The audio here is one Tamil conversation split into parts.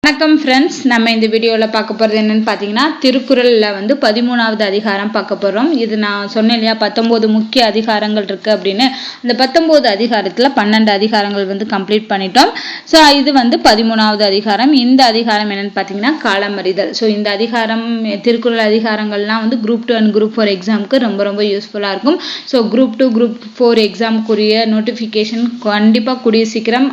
வணக்கம் ஃப்ரெண்ட்ஸ், நம்ம இந்த வீடியோவில் பார்க்க போகிறது என்னென்னு பார்த்தீங்கன்னா, திருக்குறளில் 13வது அதிகாரம் பார்க்க போகிறோம். இது நான் சொன்னேன் இல்லையா, 19 முக்கிய அதிகாரங்கள் இருக்குது அப்படின்னு. அந்த 19 அதிகாரத்தில் 12 அதிகாரங்கள் கம்ப்ளீட் பண்ணிட்டோம். ஸோ இது 13வது அதிகாரம். இந்த அதிகாரம் என்னென்னு பார்த்தீங்கன்னா, காலமறிதல். ஸோ இந்த அதிகாரம், திருக்குறள் அதிகாரங்கள்லாம் குரூப் 2 அண்ட் குரூப் 4 எக்ஸாமுக்கு ரொம்ப ரொம்ப யூஸ்ஃபுல்லாக இருக்கும். ஸோ குரூப் 2 குரூப் 4 எக்ஸாமுக்குரிய நோட்டிஃபிகேஷன் கண்டிப்பாக கூடிய சீக்கிரம்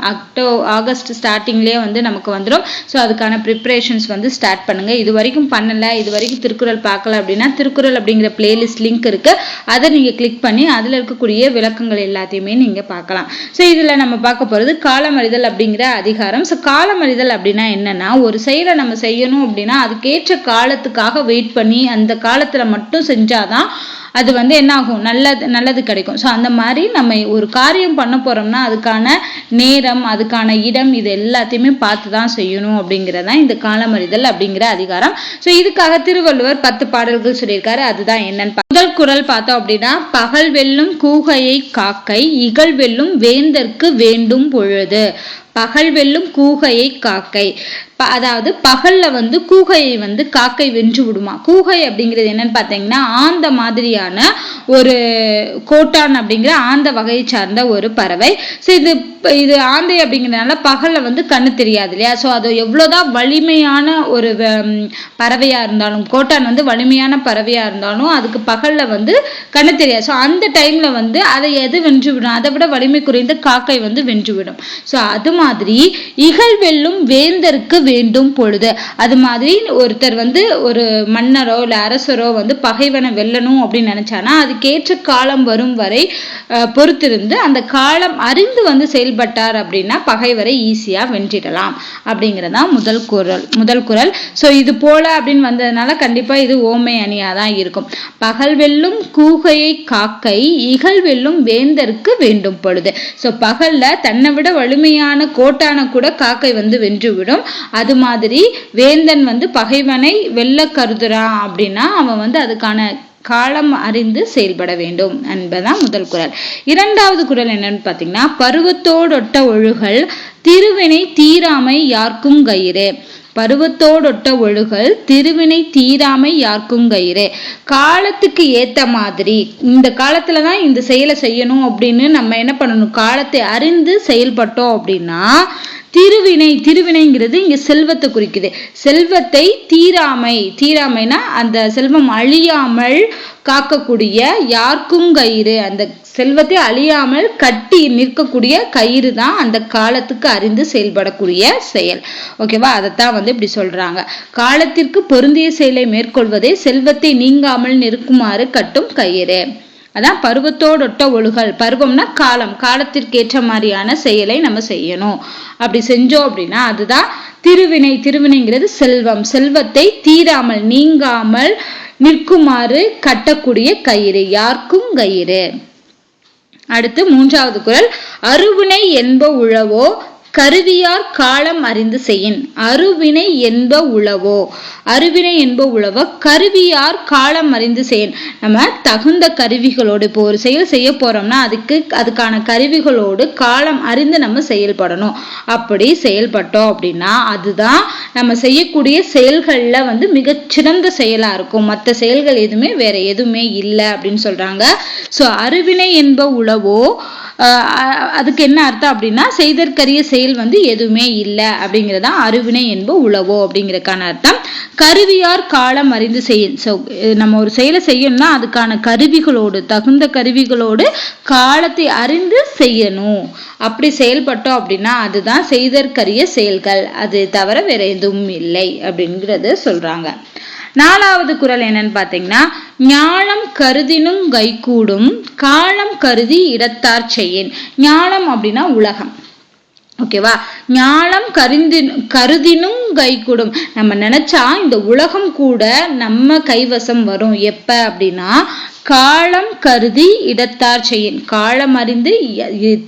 ஆகஸ்ட் ஸ்டார்டிங்லேயே நமக்கு வந்துடும். ஸோ அதுக்கான ப்ரிப்பரேஷன்ஸ் ஸ்டார்ட் பண்ணுங்க. இது வரைக்கும் பண்ணல, இது வரைக்கும் திருக்குறள் பார்க்கல அப்படின்னா, திருக்குறள் அப்படிங்கிற பிளேலிஸ்ட் லிங்க் இருக்கு, அதை நீங்க கிளிக் பண்ணி அதில் இருக்கக்கூடிய விளக்கங்கள் எல்லாத்தையுமே நீங்க பார்க்கலாம். ஸோ இதுல நம்ம பார்க்க போறது காலமறிதல் அப்படிங்கிற அதிகாரம். ஸோ காலமறிதல் அப்படின்னா என்னன்னா, ஒரு செயலை நம்ம செய்யணும் அப்படின்னா அதுக்கேற்ற காலத்துக்காக வெயிட் பண்ணி அந்த காலத்துல மட்டும் செஞ்சாதான் அது என்ன ஆகும், நல்லது கிடைக்கும். ஸோ அந்த மாதிரி நம்ம ஒரு காரியம் பண்ண போறோம்னா அதுக்கான நேரம், அதுக்கான இடம், இது எல்லாத்தையுமே பார்த்து தான் செய்யணும் அப்படிங்கிறதான் இந்த காலமறிதல் அப்படிங்கிற அதிகாரம். ஸோ இதுக்காக திருவள்ளுவர் 10 பாடல்கள் சொல்லியிருக்காரு. அதுதான் என்னன்னு முதல் குறள் பார்த்தோம் அப்படின்னா, பகல் வெல்லும் கூகையை காக்கை இகழ் வெல்லும் வேந்தற்கு வேண்டும் பொழுது. பகல் வெல்லும் கூகையை காக்கை, அதாவது பகல்ல கூகையை காக்கை வென்று விடுமா. கூகை அப்படிங்கிறது என்னன்னு பார்த்தீங்கன்னா, ஆந்த மாதிரியான ஒரு கோட்டான் அப்படிங்கிற ஆந்த வகையை சார்ந்த ஒரு பறவை. ஸோ இது ஆந்தை அப்படிங்கிறதுனால பகல்ல கண்ணு தெரியாது இல்லையா. ஸோ அது எவ்வளோதான் வலிமையான ஒரு பறவையா இருந்தாலும், கோட்டான் வலிமையான பறவையா இருந்தாலும் அதுக்கு பகல்ல கண்ணு தெரியாது. ஸோ அந்த டைம்ல அதை எது வென்று விடும், அதை விட வலிமை குறைந்த காக்கை வென்று விடும். ஸோ அது மாதிரி இகழ் வெல்லும் வேந்தருக்கு வேண்டும் பொழுது. அது மாதிரி ஒருத்தர் ஒரு மன்னரோ இல்ல அரசரோ பகைவனை வெல்லணும் அப்படின்னு நினைச்சானா அதுக்கேற்ற காலம் வரும் வரை பொறுத்திருந்து அந்த காலம் அறிந்து செயல்பட்டார் அப்படின்னா பகைவரை ஈஸியா வென்றிடலாம் அப்படிங்கிறதா முதல் குறள். ஸோ இது போல அப்படின்னு வந்ததுனால கண்டிப்பா இது ஓமை அணியா தான் இருக்கும். பகல் வெல்லும் கூகையை காக்கை இகழ் வெல்லும் வேந்தருக்கு வேண்டும் பொழுது. ஸோ பகல்ல தன்னை விட வலிமையான கோட்டான கூட காக்கை வென்று விடும். அது மாதிரி வேந்தன் பகைவனை வெல்ல கருதுறான் அப்படின்னா அவன் அதுக்கான காலம் அறிந்து செயல்பட வேண்டும் என்பதுதான் முதல் குறள். இரண்டாவது குறள் என்னன்னு பாத்தீங்கன்னா, பருவத்தோடொட்ட ஒழுகல் திருவினை தீராமை யார்க்கும் கயிறு. பருவத்தோடொட்ட ஒழுகல் திருவினை தீராமை யார்க்கும் கயிறு. காலத்துக்கு ஏத்த மாதிரி இந்த காலத்துலதான் இந்த செயலை செய்யணும் அப்படின்னு நம்ம என்ன பண்ணணும், காலத்தை அறிந்து செயல்பட்டோம் அப்படின்னா திருவினைங்கிறது இங்க செல்வத்தை குறிக்குது. செல்வத்தை தீராமைனா அந்த செல்வம் அழியாமல் காக்கக்கூடிய யார்க்கும் கயிறு, அந்த செல்வத்தை அழியாமல் கட்டி நிற்கக்கூடிய கயிறு தான் அந்த காலத்துக்கு அறிந்து செயல்படக்கூடிய செயல். ஓகேவா, அதைத்தான் இப்படி சொல்றாங்க. காலத்திற்கு பொருந்திய செயலை மேற்கொள்வதே செல்வத்தை நீங்காமல் நிற்குமாறு கட்டும் கயிறு. அதான் பருவத்தோடொட்ட ஒழுகல். பருவம்னா காலம், காலத்திற்கு ஏற்ற மாதிரியான செயலை நம்ம செய்யணும். அப்படி செஞ்சோம் அப்படின்னா அதுதான் திருவினைங்கிறது செல்வம், செல்வத்தை தீராமல் நீங்காமல் நிற்குமாறு கட்டக்கூடிய கயிறு, யார்க்கும் கயிறு. அடுத்து மூன்றாவது குறள், அருவினை என்ப உழவோ கருவியார் காலம் அறிந்து செய்யின். அருவினை என்ப உழவோ கருவியார் காலம் அறிந்து செய்யின். நம்ம தகுந்த கருவிகளோடு இப்போ ஒரு செயல் செய்ய போறோம்னா அதுக்கான கருவிகளோடு காலம் அறிந்து நம்ம செயல்படணும். அப்படி செயல்பட்டோம் அப்படின்னா அதுதான் நம்ம செய்யக்கூடிய செயல்கள்ல மிகச்சிறந்த செயலா இருக்கும். மற்ற செயல்கள் எதுவுமே வேற எதுவுமே இல்லை அப்படின்னு சொல்றாங்க. ஸோ அருவினை என்ப உழவோ, அதுக்கு என்ன அர்த்தம் அப்படின்னா செய்தற்கரிய செயல் எதுவுமே இல்லை அப்படிங்கிறதா அருவினை என்ப உழவோ அப்படிங்கிறதுக்கான அர்த்தம். கருவியார் காலம் அறிந்து செய்யும். ஸோ நம்ம ஒரு செயலை செய்யணும்னா அதுக்கான கருவிகளோடு, தகுந்த கருவிகளோடு காலத்தை அறிந்து செய்யணும். அப்படி செயல்பட்டோம் அப்படின்னா அதுதான் செய்தற்கரிய செயல்கள், அது தவிர வேற எதுவும் இல்லை அப்படிங்கிறது சொல்றாங்க. நாலாவது குறள் என்னன்னு பாத்தீங்கன்னா, ஞானம் கருதினும் கைகூடும் காலம் கருதி இடத்தார் செய்யின். ஞானம் அப்படின்னா உலகம். ஓகேவா, ஞானம் கருதினும் கைகூடும். நம்ம நினைச்சா இந்த உலகம் கூட நம்ம கைவசம் வரும். எப்ப அப்படின்னா காலம் கருதி இடத்தார் செய்யின். காலம் அறிந்து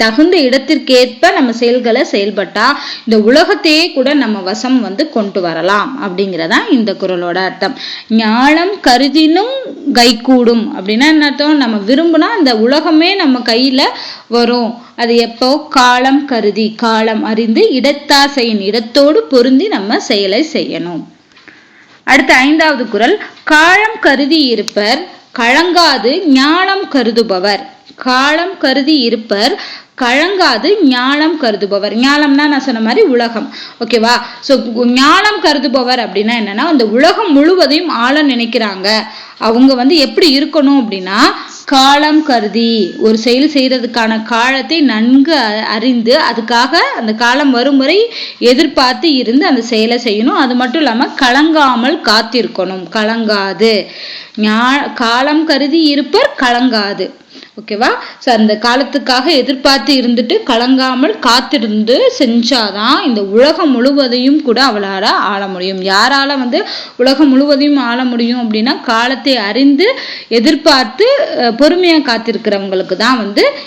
தகுந்த இடத்திற்கேற்ப நம்ம செயல்களை செயல்பட்டா இந்த உலகத்தையே கூட நம்ம வசம் கொண்டு வரலாம் அப்படிங்கிறதான் இந்த குறளோட அர்த்தம். ஞானம் கருதினும் கைகூடும் அப்படின்னா என்ன அர்த்தம்? நம்ம விரும்புனா இந்த உலகமே நம்ம கையில வரும். அது எப்போ? காலம் கருதி, காலம் அறிந்து இடத்தார் செய்யின், இடத்தோடு பொருந்தி நம்ம செயலை செய்யணும். அடுத்த 5வது குறள். காலம் கருதி இருப்பர் கழங்காது ஞானம் கருதுபவர். காலம் கருதி இருப்பர் கழங்காது ஞானம் கருதுபவர். ஞானம்னா நான் சொன்ன மாதிரி உலகம். ஓகேவா? சோ ஞானம் கருதுபவர் அப்படின்னா என்னன்னா, அந்த உலகம் முழுவதையும் ஆள நினைக்கிறாங்க. அவங்க எப்படி இருக்கணும் அப்படின்னா, காலம் கருதி ஒரு செயல் செய்யறதுக்கான காலத்தை நன்கு அறிந்து அதுக்காக அந்த காலம் வரும் வரை எதிர்பார்த்து இருந்து அந்த செயலை செய்யணும். அது மட்டும் இல்லாம கலங்காமல் காத்திருக்கணும். கலங்காது, காலம் கருதி இருப்பர் கலங்காது. ஓகேவா? சோ அந்த காலத்துக்காக எதிர்பார்த்து இருந்துட்டு கலங்காமல் காத்திருந்து செஞ்சாதான் இந்த உலகம் முழுவதையும் கூட அவளால ஆள முடியும். யாரால உலகம் முழுவதையும் ஆள முடியும் அப்படின்னா, காலத்தை அறிந்து எதிர்பார்த்து பொறுமையா காத்திருக்கிறவங்களுக்கு தான்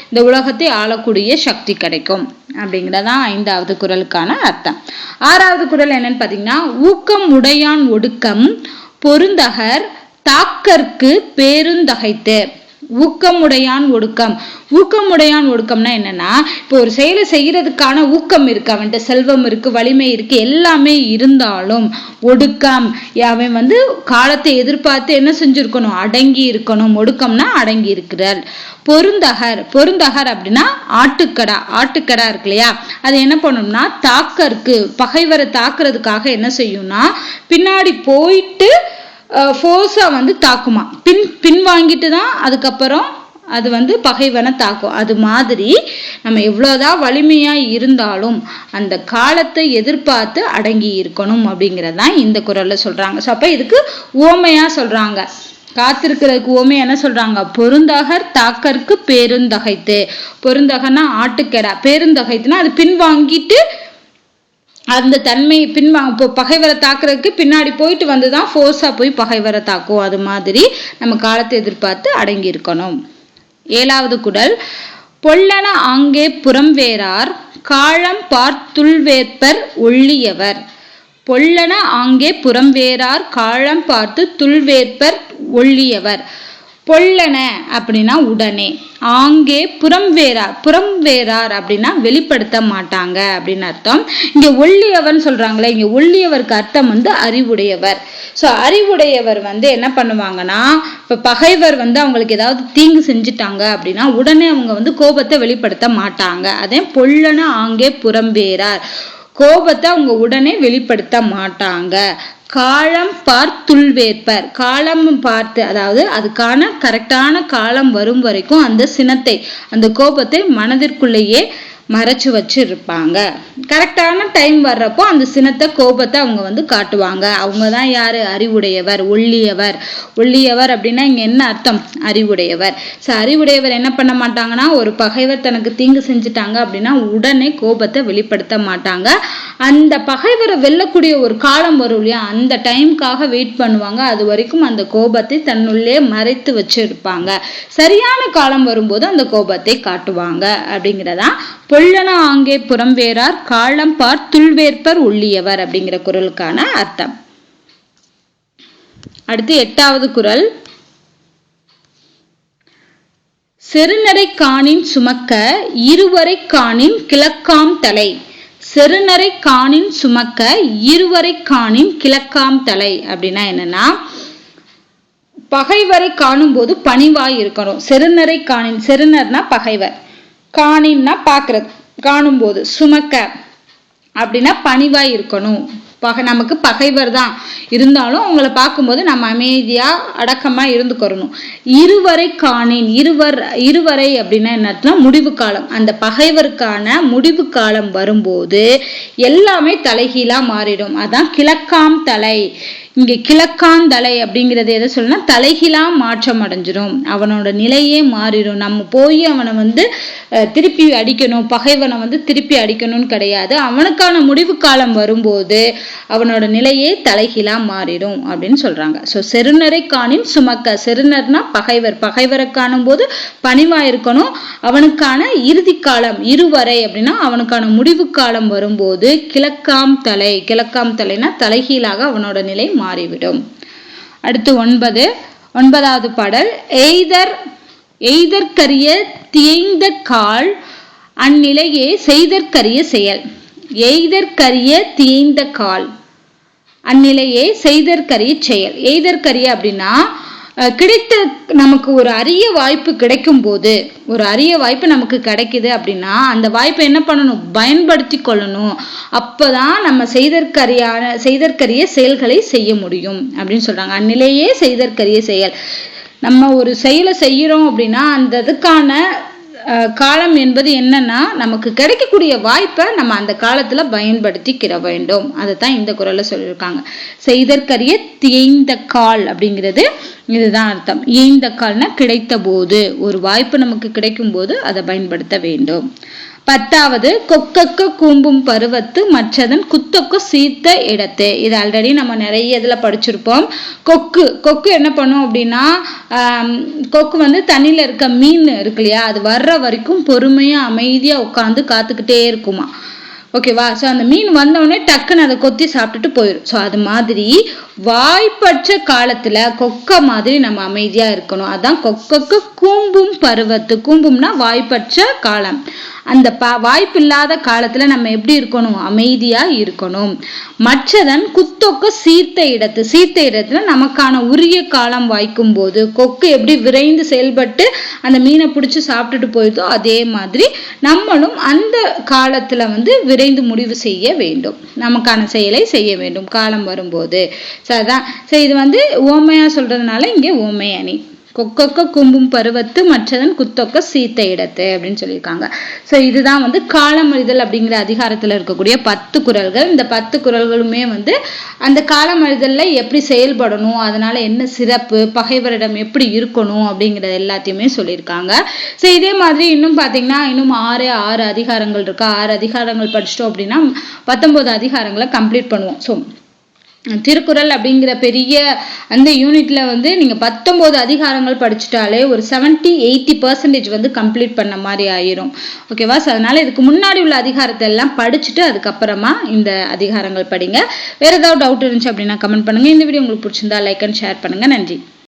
இந்த உலகத்தை ஆளக்கூடிய சக்தி கிடைக்கும் அப்படிங்கிறதான் 5வது குறளுக்கான அர்த்தம். 6வது குறள் என்னன்னு பாத்தீங்கன்னா, ஊக்கம் உடையான் ஒடுக்கம் பொருந்தகர் தாக்கற்கு பேருந்தகைத்து. ஊக்கமுடையான் ஒடுக்கம். ஊக்கமுடையான் ஒடுக்கம்னா என்னன்னா, இப்போ ஒரு செயலை செய்யறதுக்கான ஊக்கம் இருக்கு, அவன்கிட்ட செல்வம் இருக்கு, வலிமை இருக்கு, எல்லாமே இருந்தாலும் ஒடுக்கம், அவன் காலத்தை எதிர்பார்த்து என்ன செஞ்சிருக்கணும்? அடங்கி இருக்கணும். ஒடுக்கம்னா அடங்கி இருக்கிறார். பொருந்தகர். பொருந்தகர் அப்படின்னா ஆட்டுக்கடா. ஆட்டுக்கடா இருக்கு இல்லையா, அது என்ன பண்ணணும்னா தாக்கருக்கு, பகைவரை தாக்குறதுக்காக என்ன செய்யும்னா பின்னாடி போயிட்டு ஃபோர்ஸா தாக்குமா. பின் வாங்கிட்டு தான் அதுக்கப்புறம் அது பகைவனை தாக்கும். அது மாதிரி நம்ம எவ்வளவுதான் வலிமையா இருந்தாலும் அந்த காலத்தை எதிர்பார்த்து அடங்கி இருக்கணும் அப்படிங்கறதுதான் இந்த குறள்ல சொல்றாங்க. சோ அப்ப இதுக்கு உவமையா சொல்றாங்க. காத்திருக்கிறதுக்கு உவமை என்ன சொல்றாங்க? பொருந்தகர் தாக்கருக்கு பேருந்தகைத்து. பொருந்தகர்னா ஆட்டுக்கடா, பேருந்தகைத்துனா அது பின்வாங்கிட்டு அந்த தன்மை பகைவரை தாக்குறதுக்கு பின்னாடி போயிட்டு வந்துதான் ஃபோர்ஸா போய் பகைவரை தாக்கும். அது மாதிரி நம்ம காலத்தை எதிர்பார்த்து அடங்கி இருக்கணும். 7வது குறள். பொல்லன ஆங்கே புறம்வேறார் காலம் பார்த்துள்வேற்பர் ஒள்ளியவர். பொல்லன ஆங்கே புறம்வேறார் காலம் பார்த்து துள்வேற்பர் ஒள்ளியவர். பொல்லன அப்படின்னா உடனே, ஆங்கே புறம்வேறார் அப்படின்னா வெளிப்படுத்த மாட்டாங்க அப்படின்னு அர்த்தம். இங்க ஒள்ளியவர் சொல்றாங்களே, இங்க ஒள்ளியவருக்கு அர்த்தம் அறிவுடையவர். சோ அறிவுடையவர் என்ன பண்ணுவாங்கன்னா, இப்ப பகைவர் அவங்களுக்கு ஏதாவது தீங்கு செஞ்சுட்டாங்க அப்படின்னா உடனே அவங்க கோபத்தை வெளிப்படுத்த மாட்டாங்க. அதே பொல்லன ஆங்கே புறம்வேறார், கோபத்தை அவங்க உடனே வெளிப்படுத்த மாட்டாங்க. காலம் பார்த்துள்வேற்பர், காலம் பார்த்து, அதாவது அதுக்கான கரெக்டான காலம் வரும் வரைக்கும் அந்த சினத்தை, அந்த கோபத்தை மனதிற்குள்ளேயே மறைச்சு வச்சு இருப்பாங்க. கரெக்டான டைம் வர்றப்போ அந்த சினத்தை, கோபத்தை அவங்க காட்டுவாங்க. அவங்கதான் யாரு? அறிவுடையவர், ஒள்ளியவர். ஒள்ளியவர் அப்படின்னா இங்க என்ன அர்த்தம்? அறிவுடையவர். சோ அறிவுடையவர் என்ன பண்ண மாட்டாங்கன்னா, ஒரு பகைவர் தனக்கு தீங்கு செஞ்சுட்டாங்க அப்படின்னா உடனே கோபத்தை வெளிப்படுத்த மாட்டாங்க. அந்த பகைவரை வெல்லக்கூடிய ஒரு காலம் வரும் இல்லையா, அந்த டைமுக்காக வெயிட் பண்ணுவாங்க. அது வரைக்கும் அந்த கோபத்தை தன்னுள்ளே மறைத்து வச்சு இருப்பாங்க. சரியான காலம் வரும்போது அந்த கோபத்தை காட்டுவாங்க அப்படிங்கிறதா பொல்லன ஆங்கே புறம்வேறார் காலம் பார்த்துள்வேற்பர் ஒள்ளியவர் அப்படிங்கிற குறளுக்கான அர்த்தம். அடுத்து 8வது குறள். செருநரை காணின் சுமக்க இருவரை காணின் கிழக்காம் தலை. செருநரை காணின் சுமக்க இருவரை காணின் கிழக்காம் தலை அப்படின்னா என்னன்னா, பகைவரை காணும் போது பணிவாய் இருக்கணும். செருநரை காணின், செருநர்னா பகைவர், காணின்னா பாக்குறது, காணும் போது, சுமக்க அப்படின்னா பணிவாய் இருக்கணும். நமக்கு பகைவர் தான் இருந்தாலும் அவங்கள பார்க்கும்போது நம்ம அமைதியா அடக்கமா இருந்துக்கணும். இருவரை காணின், இருவரை அப்படின்னா என்ன? முடிவு காலம். அந்த பகைவருக்கான முடிவு காலம் வரும்போது எல்லாமே தலைகீழா மாறிடும். அதான் கிழக்காம் தலை. இங்க கிழக்காந்தலை அப்படிங்கிறது எதை சொல்லணும்னா தலைகீழா மாற்றம் அடைஞ்சிரும், அவனோட நிலையே மாறிடும். நம்ம போய் அவனை வந்து திருப்பி அடிக்கணும், பகைவனை வந்து திருப்பி அடிக்கணும்னு கிடையாது. அவனுக்கான முடிவு காலம் வரும்போது அவனோட நிலையே தலைகீழா மாறிடும் அப்படின்னு சொல்றாங்க. ஸோ செருநரை காணின் சுமக்க, செருநர்னா பகைவர், பகைவரை காணும் போது பணிவா இருக்கணும். அவனுக்கான இறுதி காலம் இருவரை அப்படின்னா அவனுக்கான முடிவு காலம் வரும்போது கிழக்காம் தலை, கிழக்காம் தலைனா தலைகீழாக அவனோட நிலை மாறிவிடும். அடுத்து 9வது பாடல். எய்தற்கரிய தியைந்த கால் அந்நிலையே செய்தற்கரிய செயல். எய்தற்கரிய தியைந்த கால் அந்நிலையே செய்தற்கரிய செயல். எய்தற்கரிய அப்படின்னா கிடைத்த நமக்கு ஒரு அரிய வாய்ப்பு கிடைக்கும் போது, ஒரு அரிய வாய்ப்பு நமக்கு கிடைக்குது அப்படின்னா அந்த வாய்ப்பை என்ன பண்ணணும், பயன்படுத்தி கொள்ளணும். அப்பதான் நம்ம செய்தற்கரிய செயல்களை செய்ய முடியும் அப்படின்னு சொல்றாங்க. அந்நிலையே செய்தற்கரிய செயல். நம்ம ஒரு செயலை செய்யறோம் அப்படின்னா அந்த இதுக்கான காலம் என்பது என்னன்னா நமக்கு கிடைக்கக்கூடிய வாய்ப்பை நம்ம அந்த காலத்துல பயன்படுத்திக்கிற வேண்டும். அதைத்தான் இந்த குறள்ல சொல்லியிருக்காங்க. செய்தற்கரிய தியைந்த கால் அப்படிங்கிறது இதுதான் அர்த்தம். ஏய்ந்த கால்னா கிடைத்த போது, ஒரு வாய்ப்பு நமக்கு கிடைக்கும் போது அதை பயன்படுத்த வேண்டும். 10வது கொக்கக்க கூம்பும் பருவத்து மற்றதன் குத்தொக்க சீர்த்த இடத்து. இது ஆல்ரெடி நம்ம நிறைய இதுல படிச்சிருப்போம். கொக்கு என்ன பண்ணும் அப்படின்னா கொக்கு வந்து தண்ணியில இருக்க மீன் இருக்கு இல்லையா, அது வர்ற வரைக்கும் பொறுமையா அமைதியா உட்காந்து காத்துக்கிட்டே இருக்குமா. ஓகேவா. ஸோ அந்த மீன் வந்தவொடனே டக்குன்னு அதை கொத்தி சாப்பிட்டுட்டு போயிடும். ஸோ அது மாதிரி வாய்ப்பற்ற காலத்துல கொக்க மாதிரி நம்ம அமைதியா இருக்கணும். அதான் கொக்கக்கு கூம்பும் பருவத்து. கூம்பும்னா வாய்ப்பற்ற காலம். அந்த வாய்ப்பு இல்லாத காலத்துல நம்ம எப்படி இருக்கணும், அமைதியா இருக்கணும். மற்றதன் குத்தொக்க சீர்த்த இடத்து. சீர்த்த இடத்துல நமக்கான உரிய காலம் வாய்க்கும் போது கொக்கு எப்படி விரைந்து செயல்பட்டு அந்த மீனை பிடிச்சு சாப்பிட்டுட்டு போயிடுதோ அதே மாதிரி நம்மளும் அந்த காலத்துல வந்து விரைந்து முடிவு செய்ய வேண்டும், நமக்கான செயலை செய்ய வேண்டும் காலம் வரும்போது. அதான் இது வந்து ஓமையா சொல்றதுனால இங்க ஓமை அணி. கொக்கொக்க கும்பும் பருவத்து மற்றதன் குத்தொக்க சீத்த இடத்து அப்படின்னு சொல்லியிருக்காங்க. ஸோ இதுதான் வந்து காலமறிதல் அப்படிங்கிற அதிகாரத்துல இருக்கக்கூடிய 10 குறள்கள். இந்த 10 குறள்களுமே வந்து அந்த காலமறிதல்ல எப்படி செயல்படணும், அதனால என்ன சிறப்பு, பகைவரிடம் எப்படி இருக்கணும் அப்படிங்கிறது எல்லாத்தையுமே சொல்லியிருக்காங்க. ஸோ இதே மாதிரி இன்னும் பார்த்தீங்கன்னா இன்னும் 6 அதிகாரங்கள் இருக்கு. 6 அதிகாரங்கள் படிச்சிட்டோம் அப்படின்னா 19 அதிகாரங்களை கம்ப்ளீட் பண்ணுவோம். ஸோ திருக்குறள் அப்படிங்கிற பெரிய அந்த யூனிட்ல வந்து நீங்க 19 அதிகாரங்கள் படிச்சுட்டாலே ஒரு 70-80% வந்து கம்ப்ளீட் பண்ண மாதிரி ஆயிரும். ஓகேவா. அதனால இதுக்கு முன்னாடி உள்ள அதிகாரத்தை எல்லாம் படிச்சுட்டு அதுக்கப்புறமா இந்த அதிகாரங்கள் படிங்க. வேற ஏதாவது டவுட் இருந்துச்சு அப்படின்னா கமெண்ட் பண்ணுங்க. இந்த வீடியோ உங்களுக்கு பிடிச்சிருந்தா லைக் அண்ட் ஷேர் பண்ணுங்க. நன்றி.